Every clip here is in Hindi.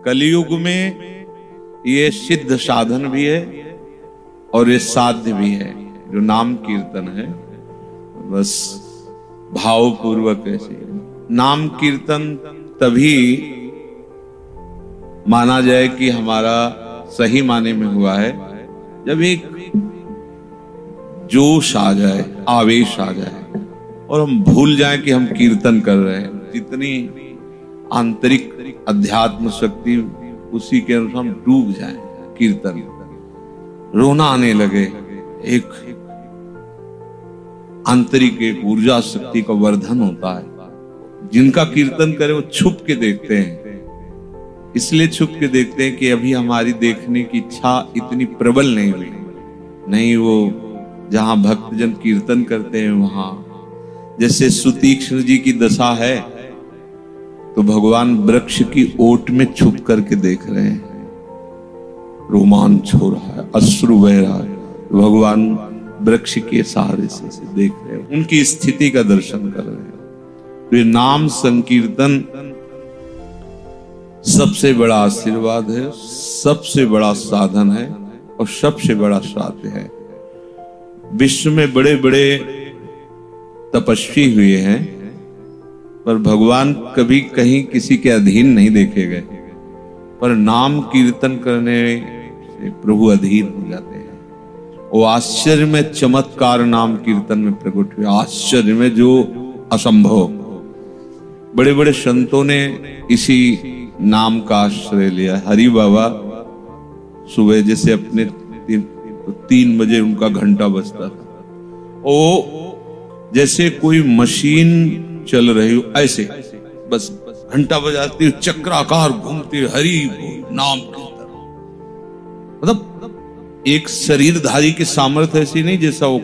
कलयुग में ये सिद्ध साधन भी है और ये साध्य भी है, जो नाम कीर्तन है। बस भावपूर्वक ऐसे नाम कीर्तन तभी माना जाए कि हमारा सही माने में हुआ है जब एक जोश आ जाए, आवेश आ जाए और हम भूल जाएं कि हम कीर्तन कर रहे हैं। जितनी आंतरिक अध्यात्म शक्ति, उसी के अनुसार हम डूब जाएं कीर्तन, रोना आने लगे, एक आंतरिक एक ऊर्जा शक्ति का वर्धन होता है। जिनका कीर्तन करे वो छुप के देखते हैं, इसलिए छुप के देखते हैं कि अभी हमारी देखने की इच्छा इतनी प्रबल नहीं हुई। नहीं, वो जहां भक्तजन कीर्तन करते हैं वहां जैसे सुतीक्ष्ण जी की दशा है, तो भगवान वृक्ष की ओट में छुप करके देख रहे हैं, रोमांच हो रहा है, अश्रु बह रहा है, भगवान वृक्ष के सहारे से देख रहे हैं, उनकी स्थिति का दर्शन कर रहे हैं। तो ये नाम संकीर्तन सबसे बड़ा आशीर्वाद है, सबसे बड़ा साधन है और सबसे बड़ा साध्य है। विश्व में बड़े बड़े तपस्वी हुए हैं, पर भगवान कभी कहीं किसी के अधीन नहीं देखे गए, पर नाम कीर्तन करने से प्रभु अधीन हो जाते हैं। वो आश्चर्य में चमत्कार नाम कीर्तन में प्रकट हुए, आश्चर्य में जो असंभव। बड़े बड़े संतों ने इसी नाम का आश्रय लिया। हरि बाबा सुबह जैसे अपने 3 बजे उनका घंटा बजता था, वो जैसे कोई मशीन चल रही हो ऐसे बस घंटा बजाती, चक्राकार घूमती, हरि नाम कीर्तन। मतलब एक शरीरधारी की सामर्थ्य ऐसी नहीं जैसा वो,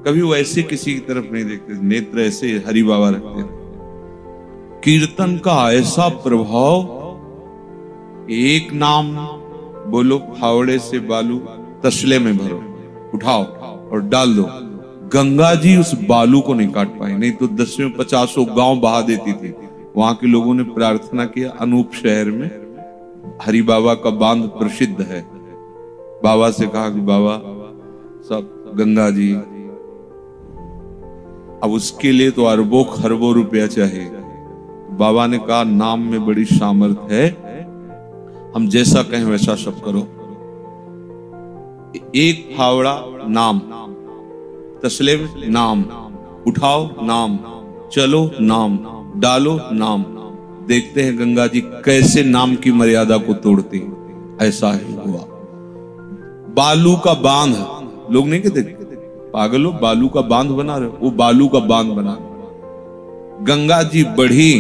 कभी वो ऐसे किसी की तरफ नहीं देखते, नेत्र ऐसे हरि बाबा रखते थे। कीर्तन का ऐसा प्रभाव, एक नाम बोलो, फावड़े से बालू तसले में भरो, उठाओ और डाल दो। गंगा जी उस बालू को नहीं काट पाई, नहीं तो 10वें 50 गांव बहा देती थी। वहां के लोगों ने प्रार्थना किया, अनूप शहर में हरि बाबा का बांध प्रसिद्ध है। बाबा से कहा कि बाबा सब गंगा जी, अब उसके लिए तो अरबों खरबों रुपया चाहिए। बाबा ने कहा नाम में बड़ी सामर्थ्य है, हम जैसा कहें वैसा सब करो। एक फावड़ा नाम, तसले में नाम, उठाओ नाम, चलो नाम, डालो नाम। देखते हैं गंगा जी कैसे नाम की मर्यादा को तोड़ती। ऐसा ही हुआ। बालू का बांध, लोग नहीं कहते पागल हो बालू का बांध बना रहे हो, वो बालू का बांध बना। गंगा जी बढ़ी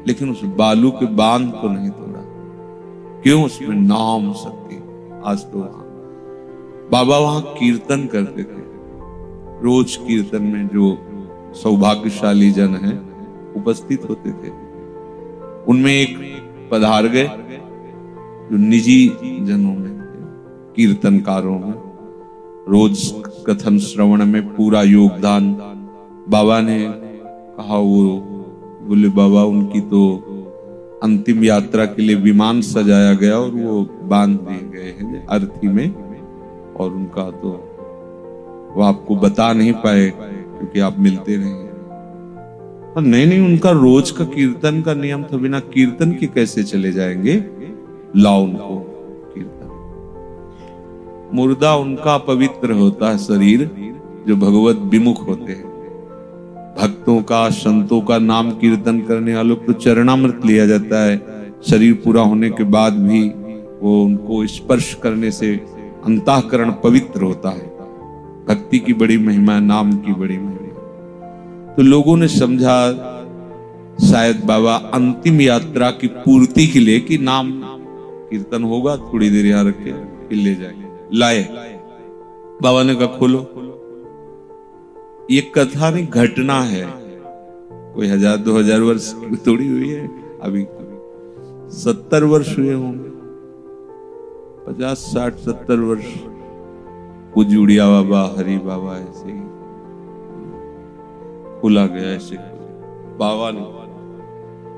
लेकिन उस बालू के बांध को नहीं तोड़ा। क्यों? उसमें नाम शक्ति। आज तो बाबा वहां कीर्तन करते थे, रोज कीर्तन में जो सौभाग्यशाली जन हैं उपस्थित होते थे, उनमें एक पधार गए जो निजी जनों में थे, कीर्तनकारों में, रोज कथन श्रवण में पूरा योगदान। बाबा ने कहा, वो बोले बाबा उनकी तो अंतिम यात्रा के लिए विमान सजाया गया और वो बांध दिए गए हैं अर्थी में, और उनका तो वो आपको बता नहीं पाए क्योंकि आप मिलते नहीं। पर नहीं, उनका रोज का कीर्तन का नियम था, बिना कीर्तन के कैसे चले जाएंगे? लाओ उनको कीर्तन। मुर्दा उनका पवित्र होता है शरीर जो भगवत विमुख होते हैं। भक्तों का, संतों का नाम कीर्तन करने वालों को चरणामृत लिया जाता है। शरीर पूरा होने के बाद भी वो उनको स्पर्श करने से अंतःकरण पवित्र होता है। भक्ति की बड़ी महिमा, नाम की बड़ी महिमा। तो लोगों ने समझा शायद बाबा अंतिम यात्रा की पूर्ति के लिए कि नाम कीर्तन होगा, थोड़ी देर यहाँ रखे फिर ले जाएंगे। लाए, बाबा ने कहा खोलो। ये कथा नहीं, घटना है, कोई 1000-2000 वर्ष की थोड़ी हुई है, अभी 70 वर्ष हुए होंगे, 50, 60, 70 वर्ष। उजुड़िया बाबा, हरि बाबा ऐसे ही खुला गया, ऐसे बाबा ने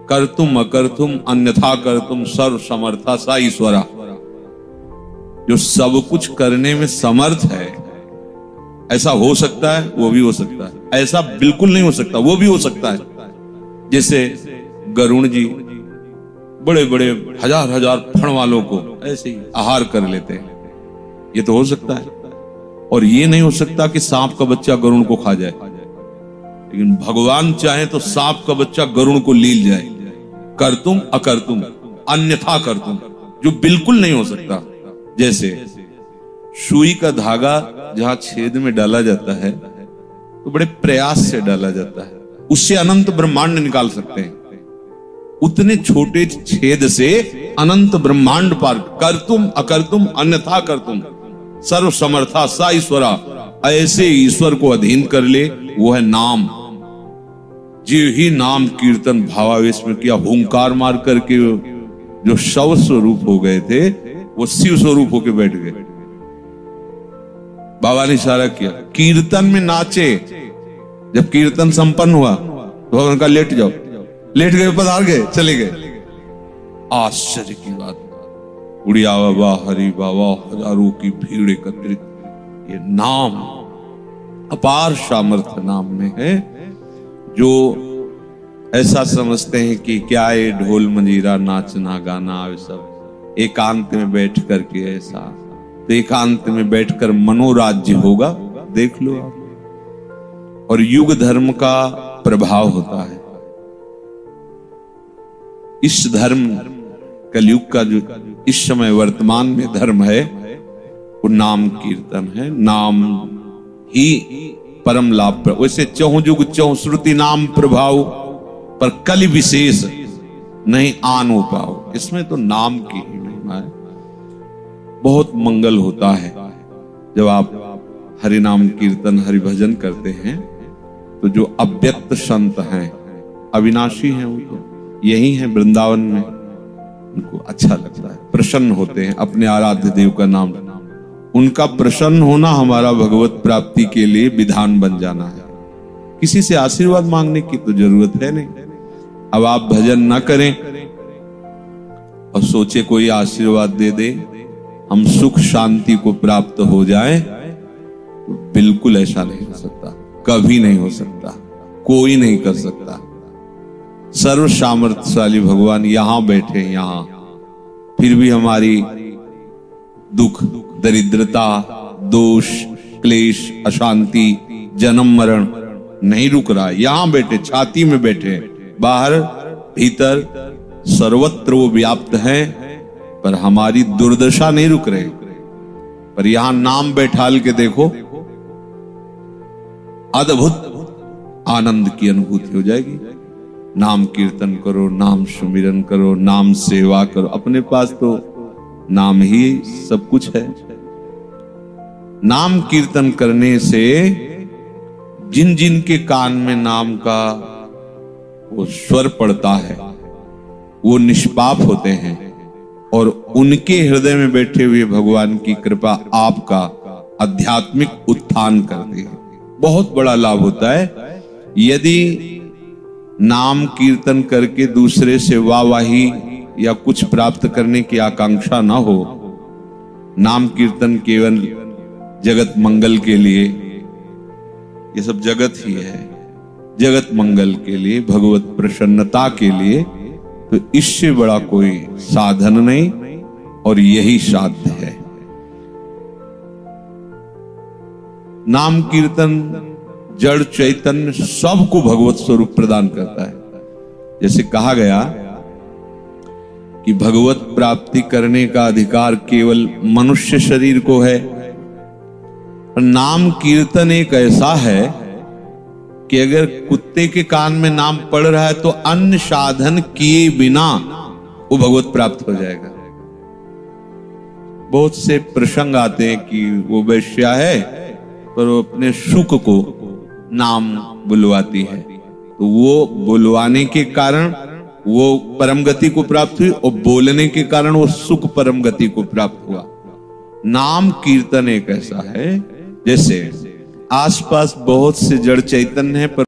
कर्तुम अकर्तुम अन्यथा कर्तुम सर्व समर्था सा ईश्वरा। जो सब कुछ करने में समर्थ है, ऐसा हो सकता है, वो भी हो सकता है, ऐसा बिल्कुल नहीं हो सकता, वो भी हो सकता है। जैसे गरुण जी बड़े बड़े हजार हजार फण वालों को ऐसे ही आहार कर लेते हैं, ये तो हो सकता है। और ये नहीं हो सकता कि सांप का बच्चा गरुण को खा जाए, लेकिन भगवान चाहे तो सांप का बच्चा गरुण को लील जाए। कर्तुम अकर्तुम अन्यथा कर्तुम, जो बिल्कुल नहीं हो सकता। जैसे सुई का धागा जहां छेद में डाला जाता है तो बड़े प्रयास से डाला जाता है, उससे अनंत ब्रह्मांड निकाल सकते हैं। उतने छोटे छेद से अनंत ब्रह्मांड पार। कर्तुम अकर्तुम अन्यथा कर्तुम सर्व समर्था सा ईश्वरा। ऐसे ईश्वर को अधीन कर ले, वो है नाम। जीव ही नाम कीर्तन भावावेश में किया, हुंकार मार करके जो शव स्वरूप हो गए थे वो शिव स्वरूप होके बैठ गए। बाबा ने इशारा किया, कीर्तन में नाचे। जब कीर्तन संपन्न हुआ तो भगवान का लेट जाओ, लेट गए, पधार गए, चले गए। आश्चर्य की बात, उड़िया बाबा हरि बाबा हजारों की भीड़ एकत्रित। ये नाम अपार सामर्थ्य नाम में है। जो ऐसा समझते हैं कि क्या ये ढोल मंजीरा नाचना गाना ये सब एकांत में बैठ करके, ऐसा तो एकांत में बैठकर मनोराज्य होगा, देख लो आप। और युग धर्म का प्रभाव होता है। इस धर्म कलयुग का जो इस समय वर्तमान में धर्म है वो नाम कीर्तन है। नाम ही परम लाभ। वैसे चहु जुग चहु श्रुति नाम प्रभाव, पर कलि विशेष नहीं आनो पाओ। इसमें तो नाम की ही महिमा है। बहुत मंगल होता है जब आप हरि नाम कीर्तन हरि भजन करते हैं तो जो अव्यक्त संत हैं, अविनाशी हैं, उनको यही है वृंदावन में, उनको अच्छा लगता है, प्रसन्न होते हैं अपने आराध्य देव का नाम। उनका प्रसन्न होना हमारा भगवत प्राप्ति के लिए विधान बन जाना है। किसी से आशीर्वाद मांगने की तो जरूरत है नहीं। अब आप भजन ना करें और सोचे कोई आशीर्वाद दे दे, हम सुख शांति को प्राप्त हो जाए, तो बिल्कुल ऐसा नहीं हो सकता, कभी नहीं हो सकता, कोई नहीं कर सकता। सर्व सामर्थ्यशाली भगवान यहां बैठे, यहां, फिर भी हमारी दुख दरिद्रता दोष क्लेश अशांति जन्म मरण नहीं रुक रहा है। यहां बैठे, छाती में बैठे, बाहर भीतर सर्वत्र वो व्याप्त है, पर हमारी दुर्दशा नहीं रुक रही। पर यहां नाम बैठाल के देखो, अद्भुत आनंद की अनुभूति हो जाएगी। नाम कीर्तन करो, नाम सुमिरन करो, नाम सेवा करो। अपने पास तो नाम ही सब कुछ है। नाम कीर्तन करने से जिन जिन के कान में नाम का वो स्वर पड़ता है वो निष्पाप होते हैं, और उनके हृदय में बैठे हुए भगवान की कृपा आपका आध्यात्मिक उत्थान करती है। बहुत बड़ा लाभ होता है। यदि नाम कीर्तन करके दूसरे से वाहवाही या कुछ प्राप्त करने की आकांक्षा ना हो, नाम कीर्तन केवल जगत मंगल के लिए, ये सब जगत ही है, जगत मंगल के लिए, भगवत प्रसन्नता के लिए, तो इससे बड़ा कोई साधन नहीं, और यही साध्य है। नाम कीर्तन जड़ चैतन्य सबको भगवत स्वरूप प्रदान करता है। जैसे कहा गया कि भगवत प्राप्ति करने का अधिकार केवल मनुष्य शरीर को है। नाम कीर्तन एक ऐसा है कि अगर कुत्ते के कान में नाम पड़ रहा है तो अन्य साधन किए बिना वो भगवत प्राप्त हो जाएगा। बहुत से प्रसंग आते हैं कि वो वैश्या है पर वो अपने सुख को नाम बुलवाती है, तो वो बुलवाने के कारण वो परम गति को प्राप्त हुई, और बोलने के कारण वो सुख परम गति को प्राप्त हुआ। नाम कीर्तन एक ऐसा है, जैसे आसपास बहुत से जड़ चैतन्य है पर